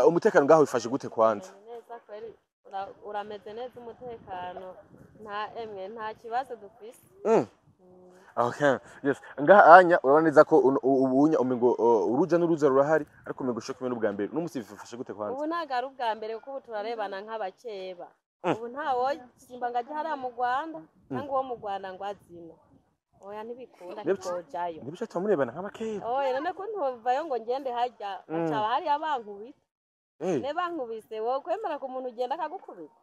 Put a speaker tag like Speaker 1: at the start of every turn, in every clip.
Speaker 1: umutekano ngaho wifashe gute kwanza?
Speaker 2: Neza kweli urameze neza umutekano nta kibazo dufise.
Speaker 1: Okay, yes. Ngaha anya urabona neza ko ubunya umengo uruja n'uruza rurahari ariko umengo shoko n'ubwa mbere n'umusi bifashe gute kwanza?
Speaker 2: Ubu nagaru bwa mbere kuko turarebana nk'abakeba. Ubu ntawo simba ngaje hari mu Rwanda cyangwa wo mu Rwanda ngo azina. Oya ntibikunda kikojayo.
Speaker 1: Ntibisha tumurebana nk'abakeba.
Speaker 2: Oya none ko ntuvayo ngo ngende hajya acaba hari abankubita. Ne bankubise wo kwemera ko umuntu ugenda akagukubita.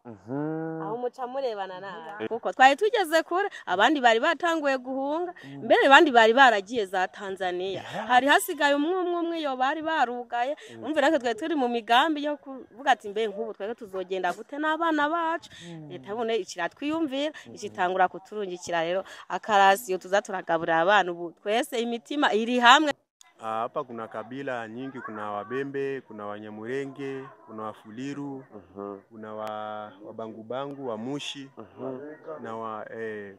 Speaker 2: Aho muca murebana nawe. Kuko twari tugeze kure abandi bari batanguye guhunga mbere abandi bari baragiye za Tanzania. Hari hasigaye umwe yo bari barugaye. Umve natwe twari turi mu migambi yo kuvuga ati mbe nk'ubu twari tuzogenda gute n'abana bacu. Leta bone ikiratwiyumvira ikitangura kuturungikira rero akarasiyo tuzaturagaburira abana ubu twese imitima iri hamwe.
Speaker 3: Hapa kuna kabila nyingi, kuna Wabembe, kuna Wanyamurenge, kuna Wafuliru, kuna Wabangubangu, Wamushi,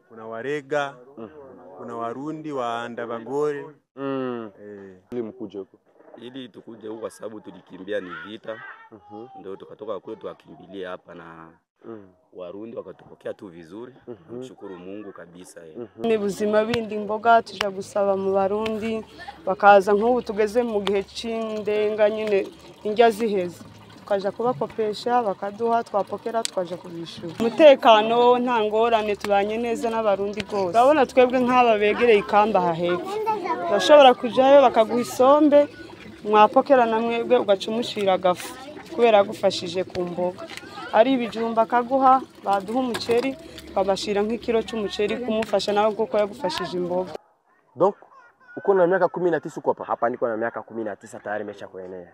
Speaker 3: kuna Warega, kuna Warundi, Waandabagore.
Speaker 1: Ili mkuje huko.
Speaker 4: Ili tukuje huko kwa sababu tulikimbia ni vita. Ndio tukatoka kule tukakimbilia hapa na Warundi wakatupokea tu vizuri. Mshukuru Mungu kabisa.
Speaker 5: Ni buzima bindi mboga tuja gusaba mu Barundi bakaza nk'ubu tugeze mu gihe c'indenga nyine indya ziheze tukaja kubakopesha bakaduha twapokera twaje kubishura. Umutekano nta ngorane tubanye neza n'Abarundi gose. Urabona twebwe nk'aba begereye ikamba hahepfo bashobora kujayo bakaguha isombe mwapokera namwebwe ugacumushira gafu kubera gufashije ku mboga. Ari ibijumba kaguha baduha umuceri twabashira nk'ikiro cy'umuceri kumufasha nawe kuko yagufashije imboga.
Speaker 1: Donc uko na miaka 19 uko hapa?
Speaker 6: Hapa niko na miaka 19 tayari nimesha kuenea.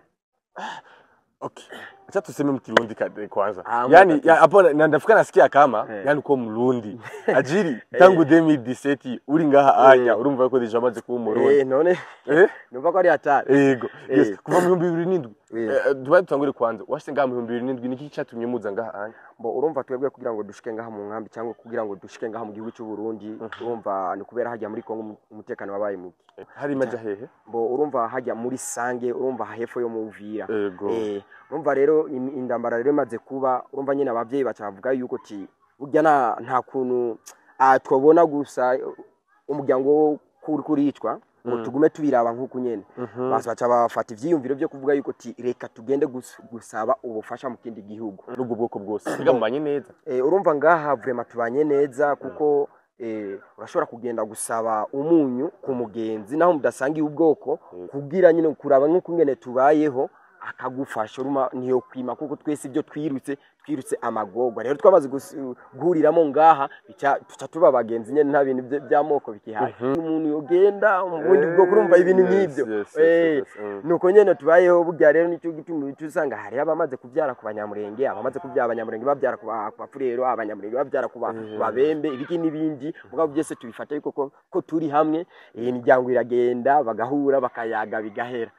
Speaker 1: Okay. Acha tuseme mkirundi kwanza. Yani hapo ndafika nasikia kama yani uko mrundi. Ajiri tangu 2017 uri ngaha anya urumva yuko deja maze kuba umurundi.
Speaker 6: None. Numva ko ari hatari.
Speaker 1: Yego. Yes. Kuva mu 2007. Dubaye tutangure kwanza. Washite ngaha mu 2007 niki cyatumye muza ngaha anya?
Speaker 6: Mbo urumva twebwe kugira ngo dushike ngaha mu nkambi cyangwa kugira ngo dushike ngaha mu gihugu cy'u Burundi urumva ni kubera hajya muri Kongo umutekano wabaye muke.
Speaker 1: Hari maja hehe?
Speaker 6: Mbo urumva hajya muri Sange urumva hahefo yo mu Uvira. Urumva rero indambara rero maze kuba urumva nyine abavyeyi bacavuga yuko ti burya nta kuntu twobona gusa umuryango kuricwa ngo tugume tubiraba nk'uko nyene basi baca bafata ivyiyumviro byo kuvuga yuko ti reka tugende gusaba ubufasha mu kindi gihugu
Speaker 1: n'ubwo bwoko bwose bigamanye neza.
Speaker 6: Urumva ngaha vraiment tubanye neza kuko urashobora kugenda gusaba umunyu ku mugenzi naho mudasangiye ubwoko kugira nyine kuraba nk'uko ngene tubayeho akagufasha uruma niyo kwima kuko twese ibyo twirutse amagogwa rero twamaze guhuriramo ngaha tuca tuba bagenzi nyene nta bintu by'amoko bikihaye umuntu yogenda ubundi bwo kurumva ibintu nk'ibyo nuko nyene tubayeho burya rero nicyo gituma tuzanga hari abamaze kubyara ku Banyamurenge abamaze kubyara Abanyamurenge babyara ku Bafurero Abanyamurenge babyara ku Babembe ibiki n'ibindi mugabo byose tubifata yuko ko turi hamwe imiryango iragenda bagahura bakayaga bigahera.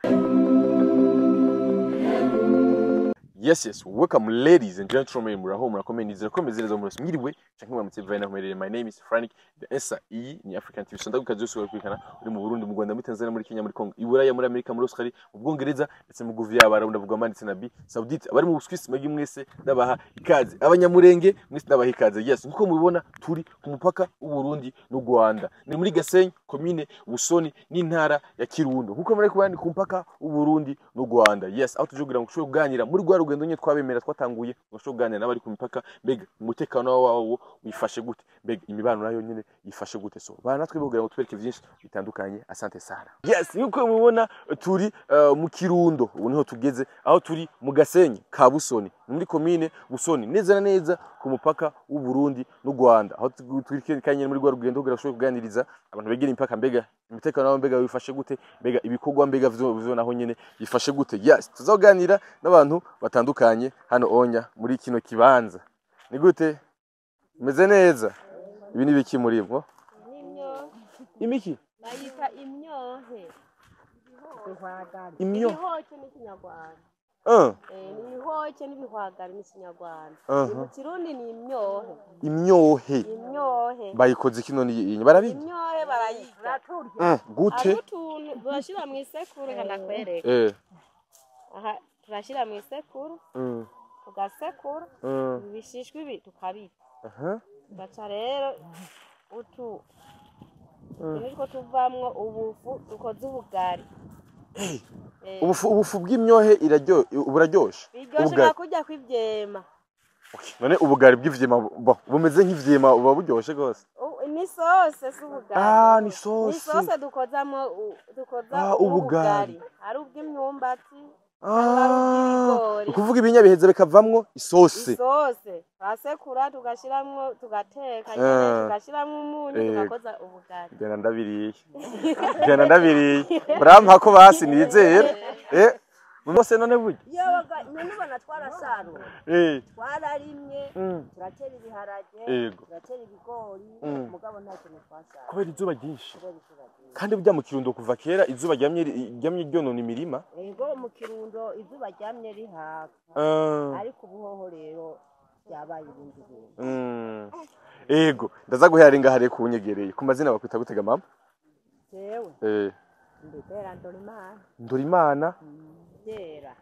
Speaker 1: Yes, welcome ladies and gentlemen, muraho murakomenize rakomezereza mu rusimi ngiriwe canke mwamutse vana humerere. My name is Frank, the SAE ni African TV. Sonda gukaje usubira kwikana uri mu Burundi, mu Rwanda, muri Tanzania, muri Kenya, muri Kongo, Iburaya, muri Amerika, muri Australia, mu Bwongereza ndetse mu Guvia Abarabu ndavuga manditse na Bi Saudite. Abari mu Swiss magi mwese ndabaha ikaze. Abanyamurenge mwese ndabaha ikaze. Yes, nkuko mubibona turi ku mupaka w'u Burundi n'u Rwanda. Ni muri Gasenyi, commune Busoni n'intara ya Kirundo. Nkuko muri kubandi ku mupaka w'u Burundi n'u Rwanda. Yes, aho tujogira ngo ushobore kuganira muri rwa rugendo nye twabemera twatanguye ngo kuganira n'abari ku mipaka mbega umutekano wawo wifashe gute mbega imibano nayo nyine yifashe gute so bana natwe bogira ngo twereke byinshi bitandukanye. Asante sana. Yes, nkuko mubona turi mu Kirundo ubu niho tugeze aho turi mu Gasenyi ka Busoni muri commune Busoni neza na neza ku mupaka w'u Burundi n'u Rwanda aho turi kanye muri rwa rugendo kugira ngo kuganiriza abantu begera impaka mbega umutekano wawo mbega wifashe gute mbega ibikorwa mbega vyo naho nyine yifashe gute. Yes, tuzoganira n'abantu batandukanye hano onya muri kino kibanza. Ni gute meze neza ibi ni biki murimo? Imiki
Speaker 2: bayita imyohe.
Speaker 1: Imyohe
Speaker 2: ni Kinyarwanda.
Speaker 1: Ni
Speaker 2: ihoke n'ibihwagari ni Kinyarwanda. Mu Kirundi ni imyohe.
Speaker 1: Imyohe bayikoze kino ni barabizi.
Speaker 2: Imyohe barayita.
Speaker 1: Gute?
Speaker 2: Bashira mu isekuru kana kwereka. Aha turashira mu isekuru tugasekura ibishishwa ibi tukabita gaca rero nitwo tuvamwo ubufu dukoze ubugari.
Speaker 1: Ubufu bw'imyohe buraryoshe
Speaker 2: biryoshe nka kurya kw'ivyema.
Speaker 1: None ubugari bw'ivyema bumeze nk'ivyema buba buryoshe gose?
Speaker 2: Ni sose s'ubugari.
Speaker 1: Ni sose.
Speaker 2: Ni sose dukozamwo ubugari. Ari ubw'imyumbati,
Speaker 1: ukuvuga ibinyabiheza bikavamwo isose.
Speaker 2: Isose basekura tugashiramwo tugateka tugashiramwo umunyu tugakoza ubugari.
Speaker 1: Genda ndabiriye Brampa ko basi nizera mose none burya
Speaker 2: yoga none bana twarasarura twararimye turatera ibiharage turatera ibigori mugabo nta kintu twasarura
Speaker 1: kubera izuba ryinshi kandi burya mu Kirundo kuva kera izuba ryamye ryonona imirima.
Speaker 2: Ego mu Kirundo izuba ryamye rihaga ariko ubuhoho rero yabaye ibindi bintu.
Speaker 1: Ego ndaza guhera ingahare kunyegereye ku mazina bakwita gutega mama
Speaker 2: jewe Ndera
Speaker 1: Ndorimana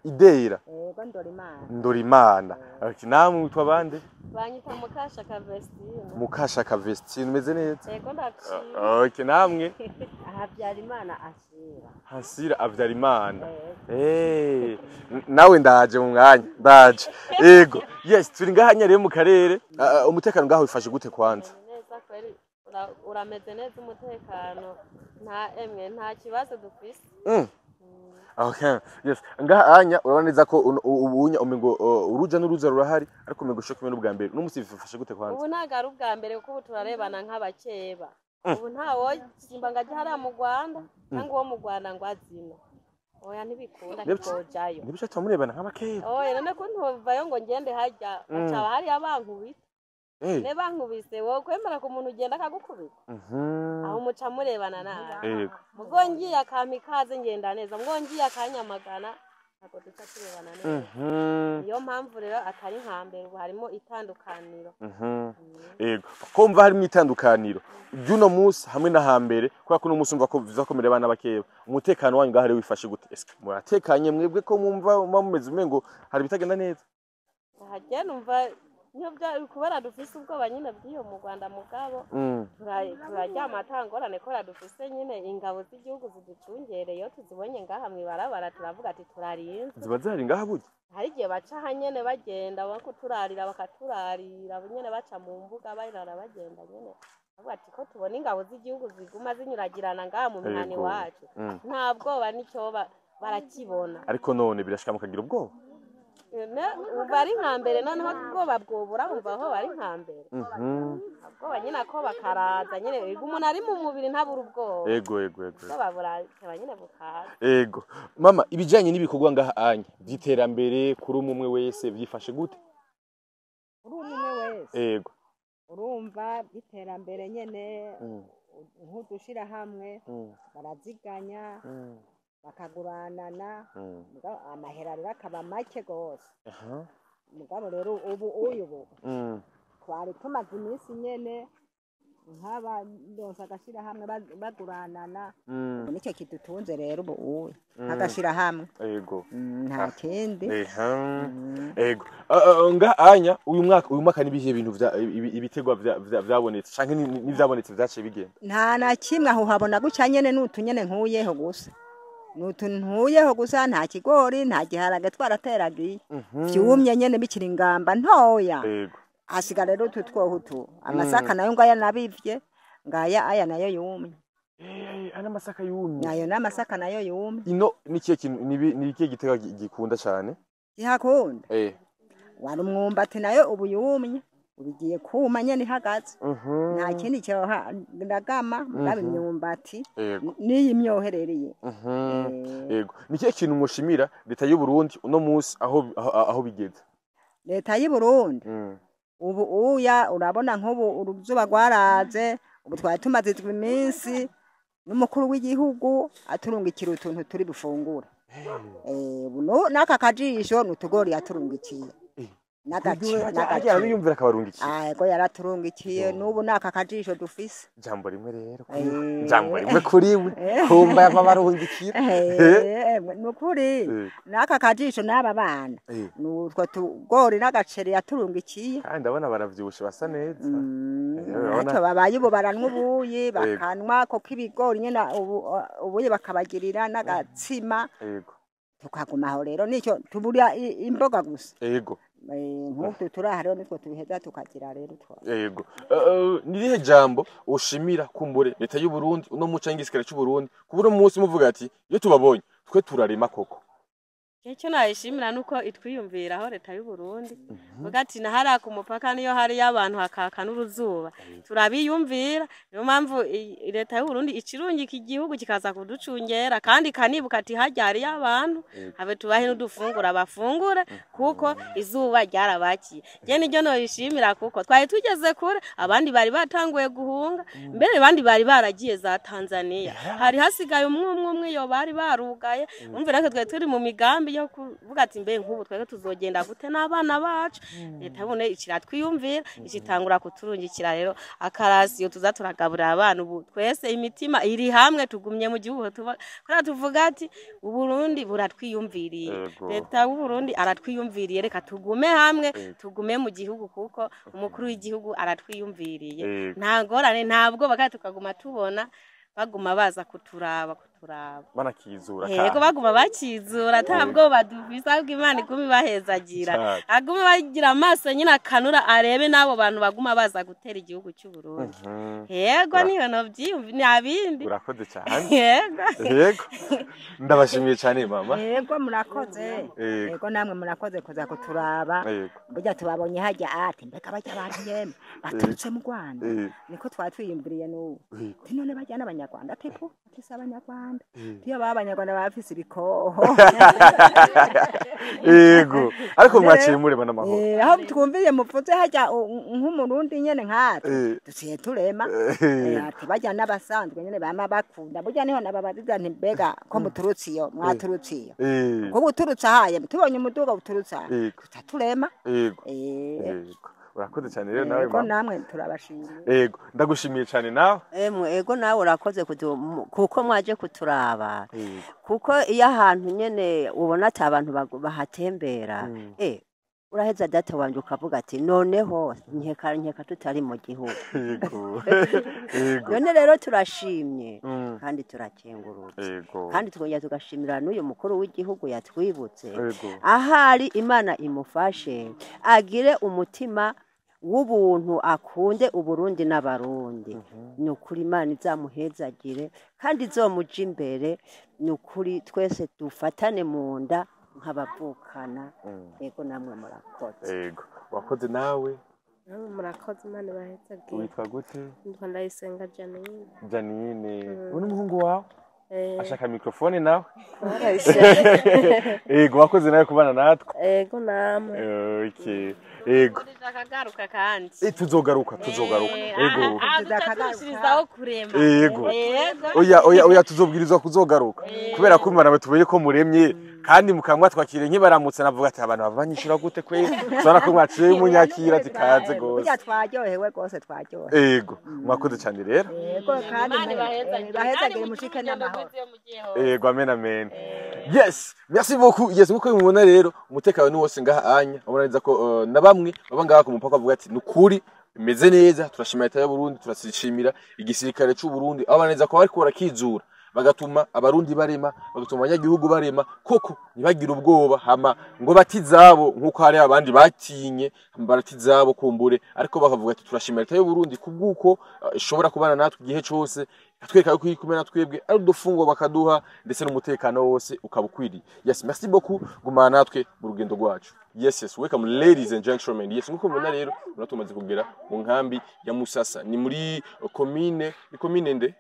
Speaker 2: Idera
Speaker 1: Ego Ndorimana namwe mutwa bande
Speaker 2: banyita Mukasha Kavestine
Speaker 1: umeze neza?
Speaker 2: Ego ndaciye
Speaker 1: namwe
Speaker 2: Habyarimana
Speaker 1: Hasira Habyarimana nawe ndaje mu mwanya ndaje. Ego yes turi ngahanya rero mu karere umutekano ngaho wifashe gute kwanza?
Speaker 2: Neza kweri urameze neza umutekano nta kibazo dufise.
Speaker 1: Okay yes ngahanya urabona neza ko ubunya umengo uruja n'uruza rurahari ariko umengo sho kimwe n'ubwa mbere n'umusi bifashe gute kwanza?
Speaker 2: Ubu ntaga ari ubwa mbere kuko turarebana nk'abakeba. Ubu ntawo simba ngaje hari mu Rwanda cyangwa uwo mu Rwanda ngo azina oya ntibikunda twojayo
Speaker 1: nibyo tumurebana nk'abakeba.
Speaker 2: Oya none ko ntuvayo ngo ngende hajya acaba hari abankubita ne bankubise wowe kwemera ko umuntu ugenda akagukubita aho muca murebana nawe mugongiye akamikaze ngenda neza mugongiye akanyamagana nako duca turebana neza. Niyo mpamvu rero atari nkambere ubu harimo itandukaniro.
Speaker 1: Ego kumva harimo itandukaniro by'uno munsi hamwe na hambere kwa kuno munsi umva ko bizakomera abana bakeba umutekano wanyu ngahare wifashe gute? Eske muratekanye mwebwe ko mumva mumeze umengo hari bitagenda neza?
Speaker 2: Hajye numva niyo bya kubera dufise ubwoba nyine bw'iyo mu Rwanda mugabo turajya amatangorane ko dufise nyine ingabo z'igihugu ziducungereye iyo tuzibonye ngaha mwibarabara turavuga ati turarinze.
Speaker 1: Ziba zari ngaha burya
Speaker 2: hari igihe baca hanyene bagenda bakuturarira bakaturarira nyene baca mu mbuga bayirara bagenda nyene bavuga ati ko tubona ingabo z'igihugu ziguma zinyuragirana ngaha mu mihani wacu nta bwoba nicyo barakibona.
Speaker 1: Ariko none birashika mukagira ubwoba
Speaker 2: bari nkambere noneho ubwoba bwobura umva aho bari nkambere ubwoba nyine ko bakaraza nyine umuntu ari mu mubiri ntabura ubwoba.
Speaker 1: Ego
Speaker 2: babura nyine bukaza.
Speaker 1: Ego mama ibijanye n'ibikorwa ngaha anya by'iterambere kuri umwe wese byifashe gute?
Speaker 7: Kuri umwe wese
Speaker 1: ego
Speaker 7: urumva by'iterambere nyene nk'udushira hamwe baraziganya bakaguranana amahera rero akaba make gose. Mugabo rero ubu twari tumaze iminsi nyene nk'aba ndonsa agashira hamwe baguranana nicyo kidutunze rero ubu agashira hamwe.
Speaker 1: Ego
Speaker 7: nta kindi.
Speaker 1: Ego ngahanya uyu mwaka nibihe bintu ibitegwa byabonetse canke n'ivyabonetse vyaciye bigenda?
Speaker 7: Nta na kimwe aho habona guca nyene n'utunyene nkuyeho gusa nutuntuyeho gusa nta kigori nta giharage twarateragiye vyumye nyene bikiri ingamba ntoya. Hasigara rero tutwohutu amasaka nayo ngaya nabivye ngaya aya nayo yumye.
Speaker 1: Ana masaka yumye
Speaker 7: nayo namasaka nayo yumye.
Speaker 1: Ino nikiye kintu nikiye gitega gikunda cyane
Speaker 7: gihakunda wari umwumbati nayo ubu yumye ubigiye kuma nyene ihagaze nta kindi cyo ndagama ngabe imyumbati niyi myoherereye.
Speaker 1: Yego nikiye kintu mushimira leta y'u Burundi uno munsi aho bigeze?
Speaker 7: Leta y'u Burundi ubu uya urabona nk'ubu uruzuba rwaraze ubu twari tumaze iminsi n'umukuru w'igihugu aturungikira utuntu turi bufungura. N'aka kajisho n'utugori yaturungikiye
Speaker 1: n'agaciro biyumvira akabarungikiye
Speaker 7: ko yaraturungikiye n'ubu naka kajisho dufise
Speaker 1: jambo rimwe rero jambo rimwe kuri we kumba yababarungikira
Speaker 7: nukuri naka kajisho n'aba bana nutwo tugori n'agaceri yaturungikiye
Speaker 1: kandi ndabona baravyibushe basa neza
Speaker 7: ntacyo babaye ubu baranwa ubuyi bakanwa ko k'ibigori nyene ubuyi bakabagirira n'agatsima tukaguma aho rero nicyo tuburya imboga gusa
Speaker 1: yego
Speaker 7: nk'utu turahariho nitwo tubiheza tukagira rero
Speaker 1: yego nirihe jambo ushimira kumbure leta y'u Burundi uno muca ngisikara cy'u Burundi kubura umunsi muvuga ati iyo tubabonye twe turarima koko
Speaker 2: icyo nayishimira nuko itwiyumviraho leta y'u Burundi vuga ati nahara ku mupaka niyo hari y'abantu hakaka n'uruzuba turabiyumvira niyo mpamvu leta y'u Burundi icirungika igihugu kikaza kuducungera kandi kanibuka ati hajyari y'abantu habe tubahe n'udufungura bafungure kuko izuba ryarabakiye je niryo no yishimira kuko twaye tugeze kure abandi bari batanguye guhunga mbere abandi bari baragiye za Tanzania hari hasigaye umwe yo bari barugaye umvira ko twaye turi mu migambi yo kuvuga ati mbe nk'ubu twege tuzogenda gute n'abana bacu leta bone ikiratwiyumvira ikitangura kuturungikira rero akarasiyo tuza turagaburira abana ubu twese imitima iri hamwe tugumye mu gihugu kora tuvuga ati u Burundi buratwiyumviriye leta y'u Burundi aratwiyumviriye reka tugume hamwe tugume mu gihugu kuko umukuru w'igihugu aratwiyumviriye nta ngorane ntabwo bakati tukaguma tubona baguma baza kuturaba
Speaker 1: banakizura
Speaker 2: yego baguma bakizura ntabwo badufisa bwo Imana igumi bahezagira agume bagira amaso nyina kanura arebe nabo bantu baguma baza gutera igihugu cy'u Burundi yego niyo no byiyumvi nabindi
Speaker 1: urakoze cyane
Speaker 2: yego
Speaker 1: ndabashimiye cyane mama
Speaker 7: yego murakoze yego namwe murakoze kuza kuturaba burya tubabonye hajya ati mbeka bajya abantu yeme baturutse mu Rwanda niko twatwiyumviriye n'ubu none bajya n'abanyarwanda tepo atisa abanyarwanda Tiyo babanyarwanda bafise ibikoho
Speaker 1: yego ariko mwaciye mureba n'amahoro
Speaker 7: aho twumviye muvuze hajya nk'umurundi nyene nkati dusiye turema ati bajya n'abasanzwe nyene bama bakunda burya niho nababaziza nti mbega ko muturutsiyo mwaturutsiyo ko buturutsa haye tubonye umuduga buturutsa tutaturema
Speaker 1: yego urakoze cyane rero nawe
Speaker 7: ko namwe turabashimiye
Speaker 1: yego ndagushimiye cyane nawe
Speaker 8: ego nawe urakoze kuko mwaje kuturaba kuko iyo ahantu nyene ubona ati abantu bahatembera uraheza data wanje ukavuga ati noneho nkeka tutari mu gihugu none rero turashimye kandi turakengurutse kandi twongera tugashimira n'uyu mukuru w'igihugu yatwibutse ahari Imana imufashe agire umutima w'ubuntu akunde Uburundi n'abarundi nukuri Imana izamuhezagire kandi izomuja imbere nukuri twese dufatane mu nda nk'abavukana yego namwe murakoze
Speaker 1: yego wakoze nawe
Speaker 2: murakoze Imana bahezagire
Speaker 1: witwa gute
Speaker 2: ndwa Ndayisenga
Speaker 1: Janine uri umuhungu wawe ashaka mikrofone nawe yego wakoze nawe kubana natwe
Speaker 2: yego namwe
Speaker 1: yego
Speaker 2: ndakagaruka kandi
Speaker 1: tuzogaruka yego
Speaker 2: tuzakagaruka kurema
Speaker 1: yego oya tuzobwirizwa kuzogaruka kubera ko Imana batubereye ko muremye kandi mukamwa twakire nkibaramutse navuga ati abantu bavanyishura gute kwe zora ko mwaciye munyakira zikaze gose
Speaker 7: burya twaryohewe gose twaryohewe
Speaker 1: yego mwakoze cyane rero
Speaker 7: yego kandi bahezagire mushike n'amahoro
Speaker 1: yego amen yes merci beaucoup yes muko mubona rero umutekano ni wose ngaha anya uraniza ko na bamwe baba ngaha ku mupaka bavuga ati nukuri imeze neza turashimira leta y'u Burundi turashimira igisirikare cy'u Burundi abaneza ko bari kora kizura bagatuma abarundi barema bagatuma abanyagihugu barema koko ntibagira ubwoba hama ngo batizabo nkuko hari abandi batinye baratizabo kumbure ariko bakavuga ati turashimira leta y'u Burundi kubwuko ishobora kubana natwe igihe cyose atweka yuko ikumena twebwe ari dufungwa bakaduha ndetse n'umutekano wose ukabukwiriye yes merci beaucoup gumana natwe mu rugendo rwacu yes welcome ladies and gentlemen yes nkuko mubona rero muratumaze kugera mu nkambi ya Musasa ni muri commune nde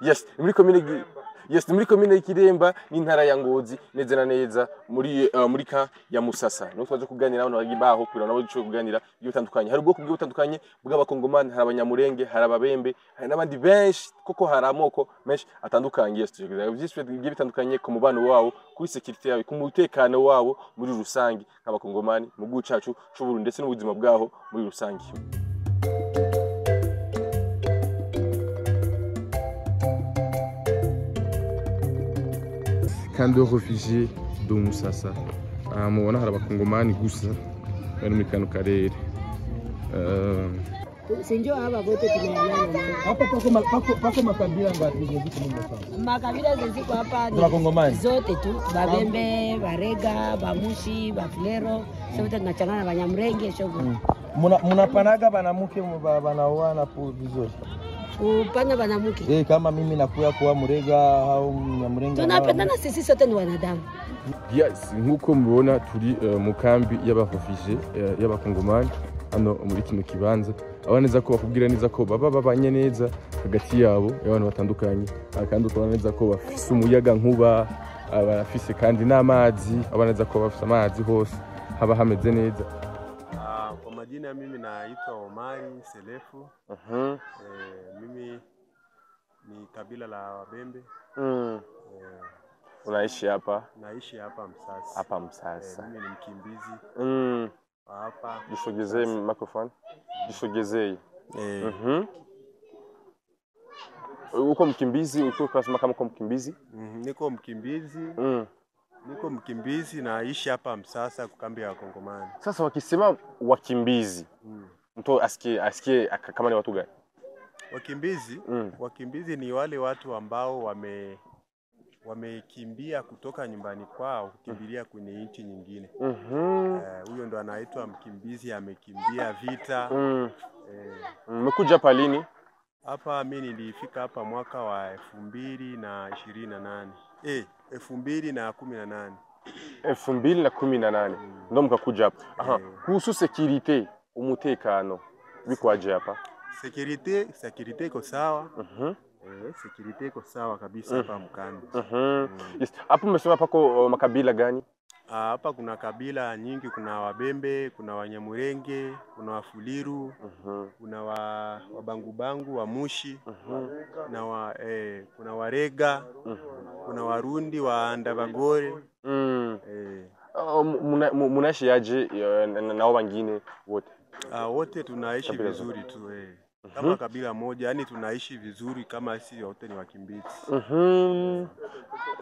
Speaker 1: yes muri commune Yes, muri komine y'Ikiremba n'intara ya Ngozi neza na neza muri ka ya Musasa. No twaje kuganira abantu bagibaho kwira nabo cyo kuganira iyo bitandukanye. Hari ubwoko bw'ubutandukanye bw'abakongomani, hari abanyamurenge, hari ababembe, hari n'abandi benshi koko hari amoko menshi atandukanye. Yes, tuje byinshi bitandukanye ku mubano wabo, kuri security yawe, ku mutekano wabo muri rusangi nk'abakongomani mu gihugu cyacu cy'u Burundi ndetse n'ubuzima bwaho muri rusangi. Camp de réfugiés de Musasa. Mubona hari abakongomani gusa bari muri kano karere.
Speaker 9: Sinjo hapa wote tumeelewana. Hapa pako makabila ngapi ziko Musasa? Makabila ziko hapa ni wakongomani zote tu, Babembe, Barega, Bamushi, Bafulero, sote tunachangana na Banyamurenge shogo. Mnapanaga banamuke banaoana vizuri. Upana banamuke. Kama mimi nakuya kuwa Murega au Mnyamurenge. Tunapendana sisi sote ni wanadamu.
Speaker 1: Yes, nkuko mubona turi mu kambi y'abafofije y'abakongomani hano muri kino kibanza. Abaneza ko bakubwira neza ko baba babanye neza hagati yabo y'abantu batandukanye, kandi ukabona neza ko bafise umuyaga nkuba, abafise kandi n'amazi, abaneza ko bafise amazi hose haba hameze neza.
Speaker 3: Kwa majina mimi naitwa Omari Selefu. Mimi ni kabila la Wabembe.
Speaker 1: Unaishi hapa?
Speaker 3: Naishi hapa Msasa.
Speaker 1: Hapa Msasa.
Speaker 3: Mimi ni mkimbizi. Hapa.
Speaker 1: Jisogezee microphone. Jisogezee. Uko mkimbizi, uko klasima kama uko mkimbizi?
Speaker 3: Niko mkimbizi. Niko mkimbizi naishi hapa Msasa kukambi ya Wakongomani.
Speaker 1: Sasa wakisema wakimbizi, mtu asikie kama ni watu gani?
Speaker 3: Wakimbizi, wakimbizi ni wale watu ambao wamekimbia kutoka nyumbani kwao kukimbilia kwenye nchi nyingine. Huyo ndo anaitwa mkimbizi, amekimbia vita.
Speaker 1: Mmekuja hapa lini?
Speaker 3: Hapa mimi nilifika hapa mwaka wa 2028. 2018.
Speaker 1: 2018 ndo mkakuja hapa. Kuhusu security, umutekano bikwaje hapa?
Speaker 3: Security iko sawa. Security iko sawa kabisa hapa mkambi.
Speaker 1: Yes. Hapo mmesema pako makabila gani?
Speaker 3: Hapa kuna kabila nyingi, kuna Wabembe, kuna Wanyamurenge, kuna Wafuliru, kuna Wabangubangu, Wamushi, na kuna Warega, kuna Warundi, Waandabagore.
Speaker 1: Munaishi aje na wengine wote?
Speaker 3: Wote tunaishi vizuri tu kama kabila moja, yani tunaishi vizuri kama sisi wote ni wakimbizi.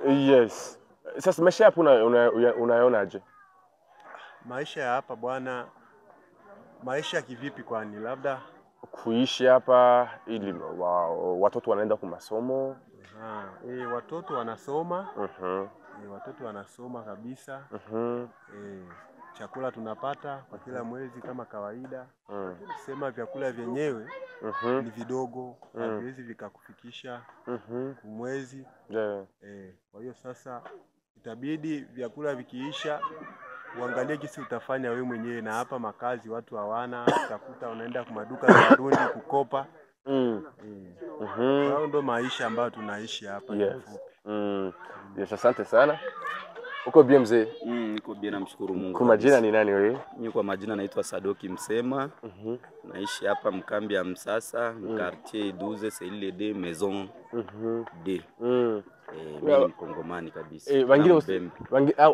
Speaker 1: Yes. Sasa maisha hapa unayonaje?
Speaker 3: Maisha ya hapa bwana, maisha kivipi kwani? Labda
Speaker 1: kuishi hapa ili watoto wanaenda kwa masomo.
Speaker 3: Watoto wanasoma. Watoto wanasoma kabisa. Chakula tunapata kwa kila mwezi kama kawaida. Sema vyakula vyenyewe ni vidogo, haviwezi vikakufikisha mwezi. Kwa hiyo sasa itabidi vyakula vikiisha uangalie kisi utafanya wewe mwenyewe, na hapa makazi watu hawana, utakuta unaenda kwa maduka ya Burundi kukopa. Hao ndo maisha ambayo tunaishi hapa.
Speaker 1: Yes, asante sana. Uko bien mzee?
Speaker 4: Niko bien, namshukuru Mungu.
Speaker 1: Kwa majina ni nani wewe?
Speaker 4: Mimi kwa majina naitwa Sadoki Msema. Naishi hapa mkambi ya Msasa, quartier 12 cellule D maison D. Mimi ni Mkongomani kabisa.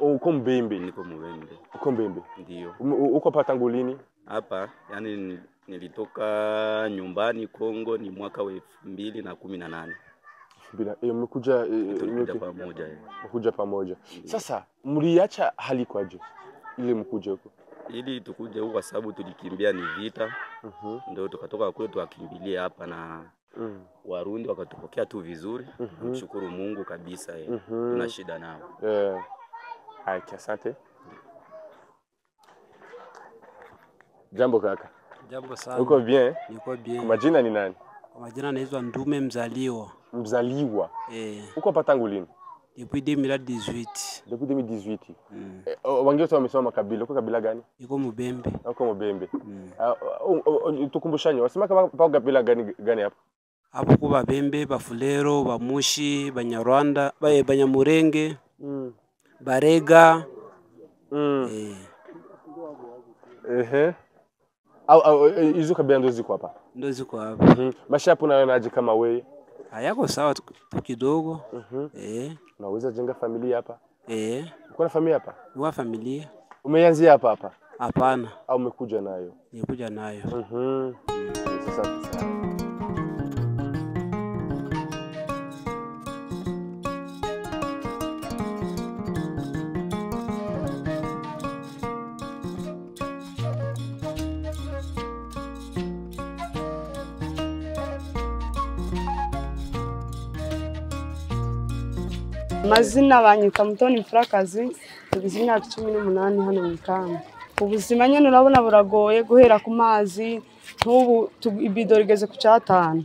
Speaker 1: Uko Mbembe?
Speaker 4: Niko Mbembe.
Speaker 1: Uko Mbembe?
Speaker 4: Ndio.
Speaker 1: Uko hapa tangu lini?
Speaker 4: Hapa yani nilitoka nyumbani Kongo ni mwaka wa 2018.
Speaker 1: Mmekuja
Speaker 4: pamoja.
Speaker 1: Mmekuja pamoja. Sasa mliacha hali kwaje ili mkuje huko?
Speaker 4: Ili tukuje huko kwa sababu tulikimbia ni vita. Ndio tukatoka kule tukakimbilia hapa na Warundi wakatupokea tu vizuri. Mshukuru Mungu kabisa. Tuna shida nao.
Speaker 1: Asante. Jambo kaka.
Speaker 10: Jambo sana.
Speaker 1: Uko bien?
Speaker 10: Niko bien.
Speaker 1: Kwa majina ni nani?
Speaker 10: Kwa majina naitwa Ndume Mzaliwa.
Speaker 1: Mzaliwa? Uko hapa tangu lini?
Speaker 10: Depuis 2018.
Speaker 1: Depuis 2018. Wengine wote wamesoma makabila. Uko kabila gani?
Speaker 10: Niko Mubembe.
Speaker 1: Uko Mubembe. Tukumbushanye, wasema kama pa kabila gani hapa?
Speaker 10: Hapo kwa Babembe, Bafulero, Bamushi, Banyarwanda, Banyamurenge, Barega.
Speaker 1: Au hizo kabila ndo ziko hapa.
Speaker 10: Ndo ziko hapa.
Speaker 1: Maisha hapo unaonaje kama wewe?
Speaker 10: Hayako sawa tu kidogo.
Speaker 1: Unaweza jenga familia hapa? Uko na familia hapa?
Speaker 10: Ni familia.
Speaker 1: Umeanzia hapa hapa?
Speaker 10: Hapana.
Speaker 1: Au umekuja nayo?
Speaker 10: Nimekuja nayo.
Speaker 1: Sasa sana.
Speaker 5: Mazina banyita Mutoni Mfurakazi, tugize imyaka 18 hano mu kambi. Ubuzima nyene urabona buragoye guhera ku mazi, nk'ubu ibido rigeze ku 5.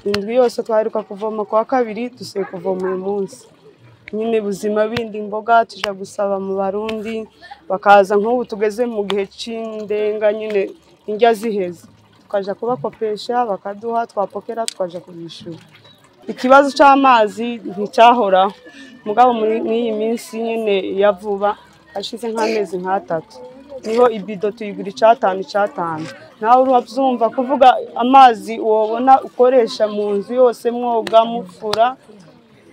Speaker 5: Indwi yose twaheruka kuvoma kwa kabiri, dusiye kuvoma uyu munsi. Nyine buzima bindi imboga tuja gusaba mu Barundi, bakaza nk'ubu tugeze mu gihe c'indenga nyine indya ziheze. Tukaja kubakopesha bakaduha, twapokera tukaja kubishura. Ikibazo cy'amazi nticyahora mugabo muri iyi minsi nyene yavuba ashize nk'amezi nk'atatu niho ibido tuyigura 5 nawe urabyumva kuvuga amazi wobona ukoresha mu nzu yose mwoga mufura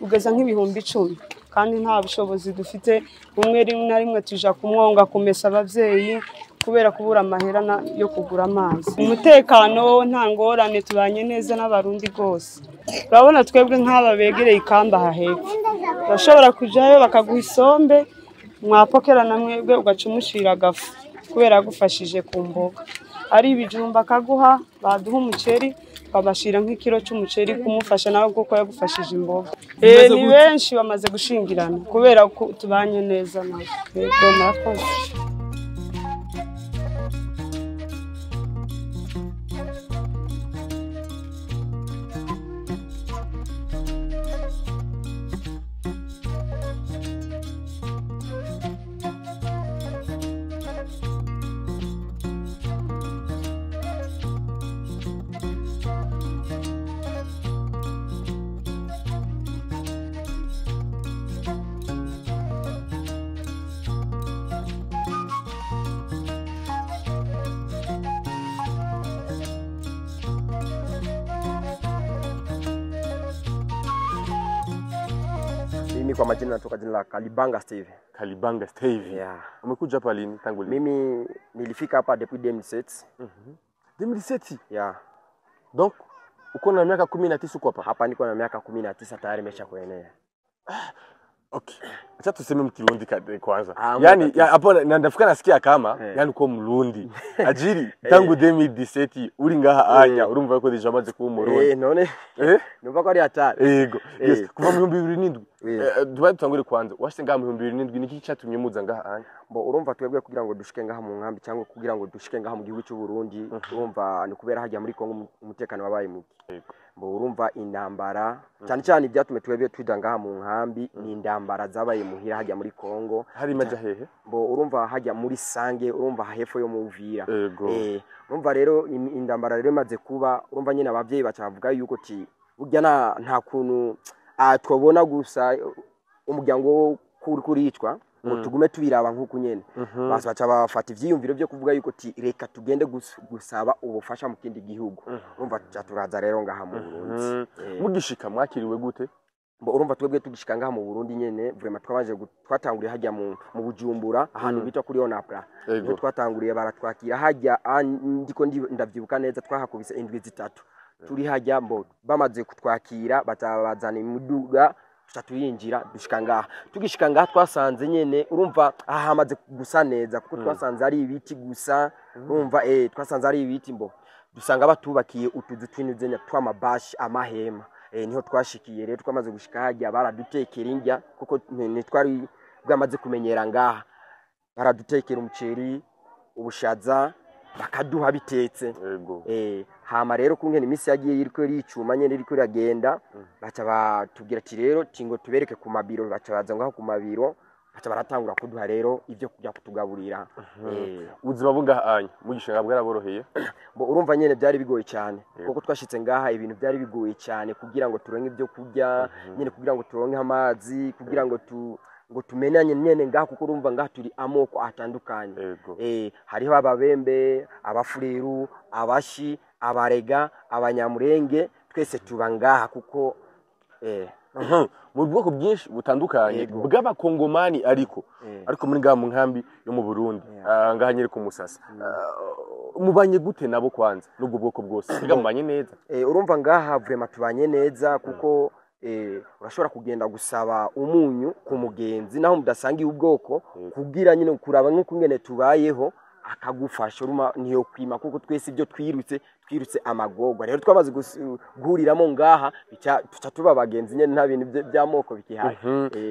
Speaker 5: ugeza nk'ibihumbi 10 kandi nta bushobozi dufite umwe rimwe na rimwe tuja kumwonga kumesa abavyeyi kubera kubura amahera yo kugura amazi. Umutekano nta ngorane tubanye neza n'Abarundi gose. Urabona twebwe nk'aba begereye ikamba hahepfo. Bashobora kujayo bakaguha isombe mwapokera na mwebwe ugacumushira agafu kubera gufashije ku mboga. Ari ibijumba kaguha baduha umuceri babashira nk'ikiro cy'umuceri kumufasha nawe kuko yagufashije imboga. Ni benshi bamaze gushingirana kubera ko tubanye neza nawe. Yego murakoze.
Speaker 6: Mimi kwa majina natoka jina la Kalibanga Steve.
Speaker 1: Kalibanga Steve.
Speaker 6: Yeah.
Speaker 1: Umekuja hapa lini tangu lini?
Speaker 6: Mimi nilifika hapa depuis 2007.
Speaker 1: 2007?
Speaker 6: Yeah.
Speaker 1: Donc uko na miaka 19 uko hapa?
Speaker 6: Hapa niko na miaka 19 tayari nimeshakuenea.
Speaker 1: Okay. Acha tuseme mkirundi kwanza. Yani hapo nandafika nasikia kama yani uko mrundi. Ajiri tangu 2017 uri ngaha anya urumva ko deja maze kuba umurundi.
Speaker 6: None. Numva ko ari atari.
Speaker 1: Yego. Yes. Kuva mu 2007. Dubaye tutangure kwanza. Washite ngaha mu 2007 niki cyatumye muza ngaha anya?
Speaker 6: Bo urumva twebwe kugira ngo dushike ngaha mu nkambi cyangwa kugira ngo dushike ngaha mu gihugu cy'u Burundi, urumva ni kubera hajya muri Kongo umutekano wabaye muke.
Speaker 1: Yego.
Speaker 6: Bo urumva intambara cyane cyane ibyatume twebwe tudangaha mu nkambi ni intambara zabaye muhira hajya muri Kongo.
Speaker 1: Hari maja hehe?
Speaker 6: Bo urumva hajya muri Sange, urumva hepfo yo mu Uvira.
Speaker 1: Urumva
Speaker 6: rero intambara rero maze kuba, urumva nyine abavyeyi bacavuga yuko ti burya nta kuntu twobona gusa umuryango kuricwa ngo tugume tubiraba nk'uko nyene. Basi baca bafata ivyiyumviro byo kuvuga yuko ti reka tugende gusaba ubufasha mu kindi gihugu. Urumva turaza rero ngaha mu Burundi.
Speaker 1: Mugishika mwakiriwe gute?
Speaker 6: Bo urumva twebwe tugishika ngaha mu Burundi nyene vraiment twatanguriye hajya mu Bujumbura ahantu bita kuri Onapra. Twatanguriye baratwakira hajya ndiko ndavyibuka neza twahakubise indwi 3. Turi hajya mbo bamaze kutwakira batabazana imuduga tuyinjira dushika ngaha. Tugishika ngaha twasanze nyene urumva hamaze gusa neza kuko twasanze ari ibiti gusa. Urumva twasanze ari ibiti mbo dusanga batubakiye utuzu twinuzenya twamabashi amahema. Niho twashikiye rero twamaze gushika hajya baradutekera indya kuko twari bwamaze kumenyera ngaha. Baradutekera umuceri, ubushaza, bakaduha bitetse. Hama rero kungene imisi yagiye iriko ricuma nyene iriko iragenda baca batubwira ati rero tingo tubereke ku mabiro, baca baza ngaho ku mabiro aca baratangura kuduha rero ivyo kujya kutugaburira.
Speaker 1: Ubuzima bungahanya mugishinga bwaraboroheye
Speaker 6: bo urumva nyene byari bigoye cyane kuko twashitse ngaha ibintu byari bigoye cyane kugira ngo turonke ibyo kurya nyene kugira ngo turonke amazi kugira ngo tumenanye nyene ngaha kuko urumva ngaha turi amoko atandukanye. Hariho ababembe, abafureru, abashi, abarega, abanyamurenge, twese tuba ngaha kuko
Speaker 1: mu bwoko bwinshi butandukanye bw'abakongomani ariko muri ngaha mu nkambi yo mu Burundi ngaha nyere ku Musasa. Mubanye gute nabo kwanza n'ubwo bwoko bwose mubanye neza?
Speaker 6: Urumva ngaha vraiment tubanye neza kuko urashobora kugenda gusaba umunyu ku mugenzi naho mudasangiye ubwoko kugira nyine kuraba nk'uko ngene tubayeho akagufasha uruma niyo kwima kuko twese ibyo twirutse amagorwa rero twamaze guhuriramo ngaha tuca tuba bagenzi nyene nta bintu by'amoko bikihaye.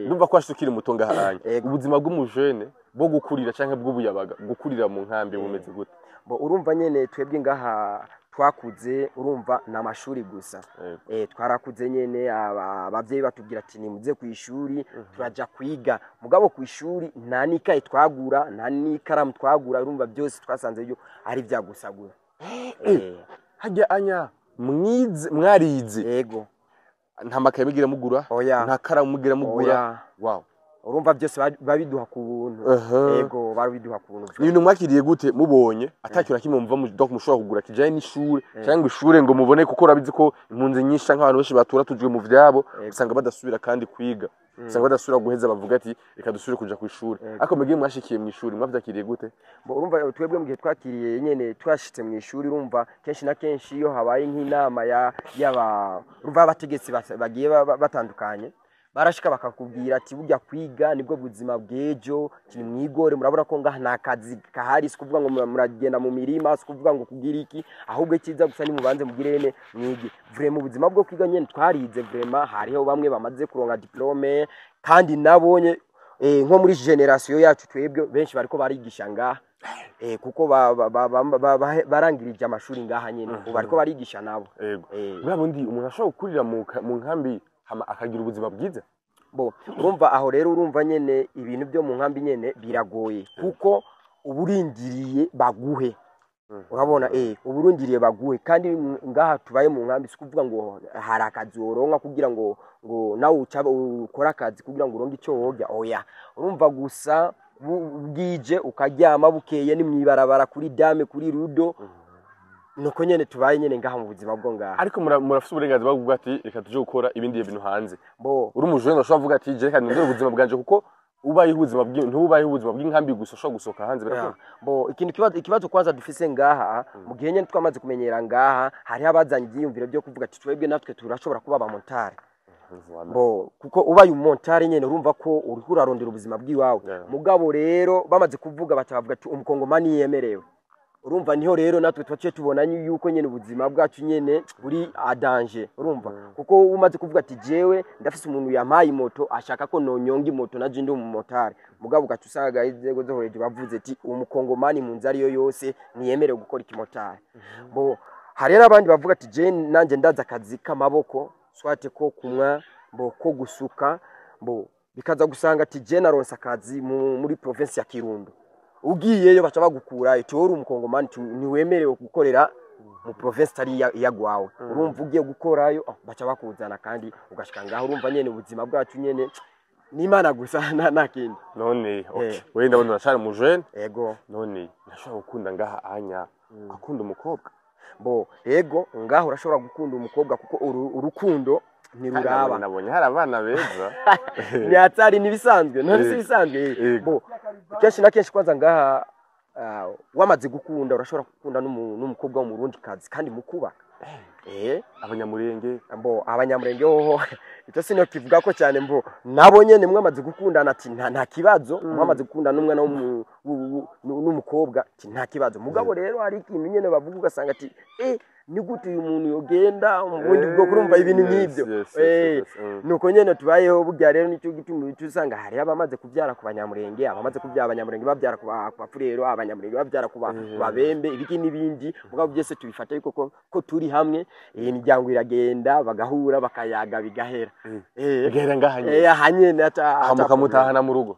Speaker 1: Ndumva ko ashukira umutonga hanye ubuzima bw'umujene bwo gukurira canke bw'ubuyabaga gukurira mu nkambi bumeze gute?
Speaker 6: Bo urumva nyene twebwe ngaha twakuze urumva na mashuri gusa twarakuze nyene abavyeyi batubwira ati nimuze ku ishuri turaja kwiga mugabo ku ishuri nta nikaye twagura nta nikaramu twagura urumva byose twasanze byo ari vyagusagura.
Speaker 1: Hajya anya mwarize
Speaker 6: yego
Speaker 1: nta makaye mugira mugura nta karamu mugira mugura? Wow,
Speaker 6: urumva byose babiduha ku buntu. Yego babiduha ku buntu.
Speaker 1: Ibintu mwakiriye gute mubonye atakira kimwe mumva mu doc mushobora kugura kijaye n'ishure cyangwa ishure ngo mubone kuko rabizi ko impunzi nyinshi nk'abantu benshi batura tujwe mu vyabo usanga badasubira kandi kwiga usanga badasubira guheza bavuga ati reka dusubire kuja ku ishure ariko mugiye mwashikiye mu ishuri mwavyakiriye gute?
Speaker 6: Bo urumva twebwe mu gihe twakiriye nyene twashitse mu ishuri urumva kenshi na kenshi iyo habaye nk'inama urumva abategetsi bagiye batandukanye barashika bakakubwira ati burya kwiga nibwo buzima bw'ejo kiri mwigore murabona ko ngaha nakazi kahari sikuvuga ngo muragenda mu mirima sikuvuga ngo kugira iki ahubwo kiza gusa ni mubanze mugirene mwige vraiment ubuzima bwo kwiga nyene twarize vraiment hariho bamwe bamaze kuronga diplome kandi nabonye nko muri generation yacu twebwe benshi bariko barigisha ngaha kuko barangirije amashuri ngaha nyene bariko barigisha nabo.
Speaker 1: Babundi umuntu ashobora gukurira mu nkambi akagira ubuzima bwiza?
Speaker 6: Bo urumva aho rero urumva nyene ibintu byo mu nkambi nyene biragoye kuko uburindiriye baguhe urabona uburindiriye baguhe kandi ngaha tubaye mu nkambi sikuvuga ngo hari akazi woronka kugira ngo nawe ukora akazi kugira ngo uronke icyo wogya urumva gusa bwije ukaryama bukeye ni mwibarabara kuri dame kuri rudo nuko nyene tubaye nyene ngaha mu buzima bwo ngaha.
Speaker 1: Ariko murafite uburenganzira bwo kuvuga ati reka tuje gukora ibindi bintu hanze. Bo uri umujene ushobora kuvuga ati je kandi nzo ubuzima bwanje kuko ubaye ubuzima bw'inkambi gusa ushobora gusoka hanze birakora.
Speaker 6: Bo ikibazo kwanza dufise ngaha mu gihe nyene twamaze kumenyera ngaha hari abazanye ibyiyumviro byo kuvuga ati twebwe natwe turashobora kuba ba montare. Bo kuko ubaye umontare nyene urumva ko uri kurarondera ubuzima bw'iwawe mugabo rero bamaze kuvuga batavuga ati umukongomani yemerewe urumva niho rero natwe twaciye tubona yuko nyene ubuzima bwacu nyene buri adanje urumva kuko umaze kuvuga ati jewe ndafise umuntu yampaye moto ashaka ko nonyonga moto naje ndi umumotari mugabo ugacusaga izego zo hejuru bavuze ati umukongomani mu nzari yo yose niyemerewe gukora ikimotari. Bo hari n'abandi bavuga ati je nanje ndaza akazi k'amaboko swate ko kumwa bo ko gusuka bo bikaza gusanga ati je naronse akazi muri province ya Kirundo ugiyeyo baca bagukura icyo uri umukongomani ntiwemerewe gukorera mu province tari yagwawe urumva ugiye gukorayo baca bakuzana kandi ugashika ngaho urumva nyene ubuzima bwacu nyene n'Imana gusa nakindi.
Speaker 1: None we ndabona urashara mu jeune
Speaker 6: yego
Speaker 1: none ndashobora gukunda ngaha anya akunda umukobwa?
Speaker 6: Bo yego ngaho urashobora gukunda umukobwa kuko urukundo ntiruraba
Speaker 1: nabonye hari abana beza
Speaker 6: nyatsari nibisanzwe none si bisanzwe. Bo kenshi na kenshi kwanza ngaha wamaze gukunda urashobora gukunda n'umukobwa wo mu Burundi kazi kandi mukubaka
Speaker 1: abanyamurenge
Speaker 6: hoho icyo sino kivuga ko cyane mbo nabo nyene mwamaze gukundana ati nta kibazo mwamaze gukundana n'umwana n'umukobwa ati nta kibazo mugabo rero hari ikintu nyene bavuga ugasanga ati ni gute uyu muntu yogenda mu bundi bwo kurumva ibintu nk'ibyo nuko nyene tubayeho burya rero nicyo gituma usanga hari abamaze kubyara ku banyamurenge abamaze kubyara abanyamurenge babyara ku bafurero abanyamurenge babyara ku babembe ibiki n'ibindi mugabo byose tubifata yuko ko turi hamwe imiryango iragenda bagahura bakayaga bigahera
Speaker 1: gahera ngahanye
Speaker 6: hanyene
Speaker 1: mukamutahana mu rugo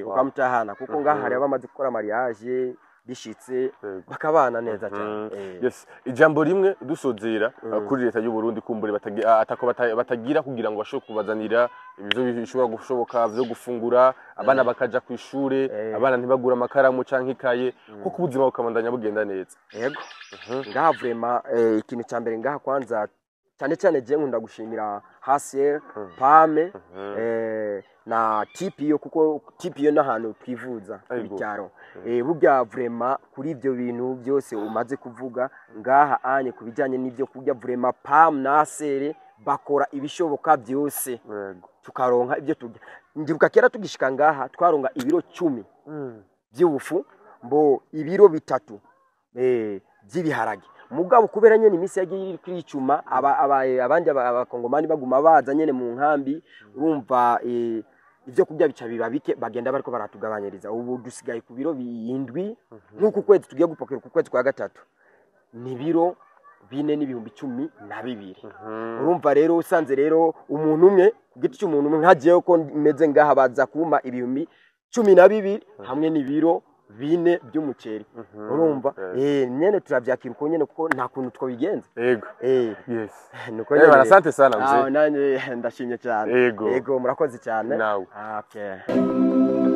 Speaker 6: ukamutahana kuko ngaha hari abamaze gukora mariage bishitse bakabana neza cyane
Speaker 1: yes ijambo rimwe dusozera kuri leta y'u Burundi kumbure batagira kugira ngo bashobore kubazanira ibyo bishobora gushoboka byo gufungura abana bakaja ku ishure abana ntibagura amakaramu canke ikaye ko kubuzima bukamandanya bugenda neza
Speaker 6: yego ngaha vraiment ikintu cya mbere ngaha kwanza cyane cyane je nkunda gushimira Hasier Pame na TPO kuko TPO n'ahantu twivuza icyaro burya vraiment kuri ibyo bintu byose umaze kuvuga ngaha anye kubijyanye n'ibyo kurya vraiment Pam na Hasier bakora ibishoboka byose tukaronka ibyo turya ndibuka kera tugishika ngaha twaronga ibiro 10 by'ubufu mbo ibiro 3 by'ibiharage mugabo kubera nyene imisi yagiye kwicuma abandi abakongomani baguma baza nyene mu nkambi urumva ivyo kurya bica biba bike bagenda bariko baratugabanyiriza ubu dusigaye ku biro 7 nkuko kwezi tugiye gupokera ku kwezi kwa gatatu ni biro 4 n'ibihumbi 12 urumva rero usanze rero umuntu umwe kugiti cy'umuntu umwe nkagiye ko meze ngaha baza kuma ibihumbi 12 hamwe n'ibiro 4 by'umuceri urumva nyene turavyakira uko nyene kuko nta kuntu twabigenza
Speaker 1: yego yes
Speaker 6: nuko nyene
Speaker 1: barasante sana mzee
Speaker 6: nanye ndashimye cyane yego murakoze cyane
Speaker 1: nawe
Speaker 6: okay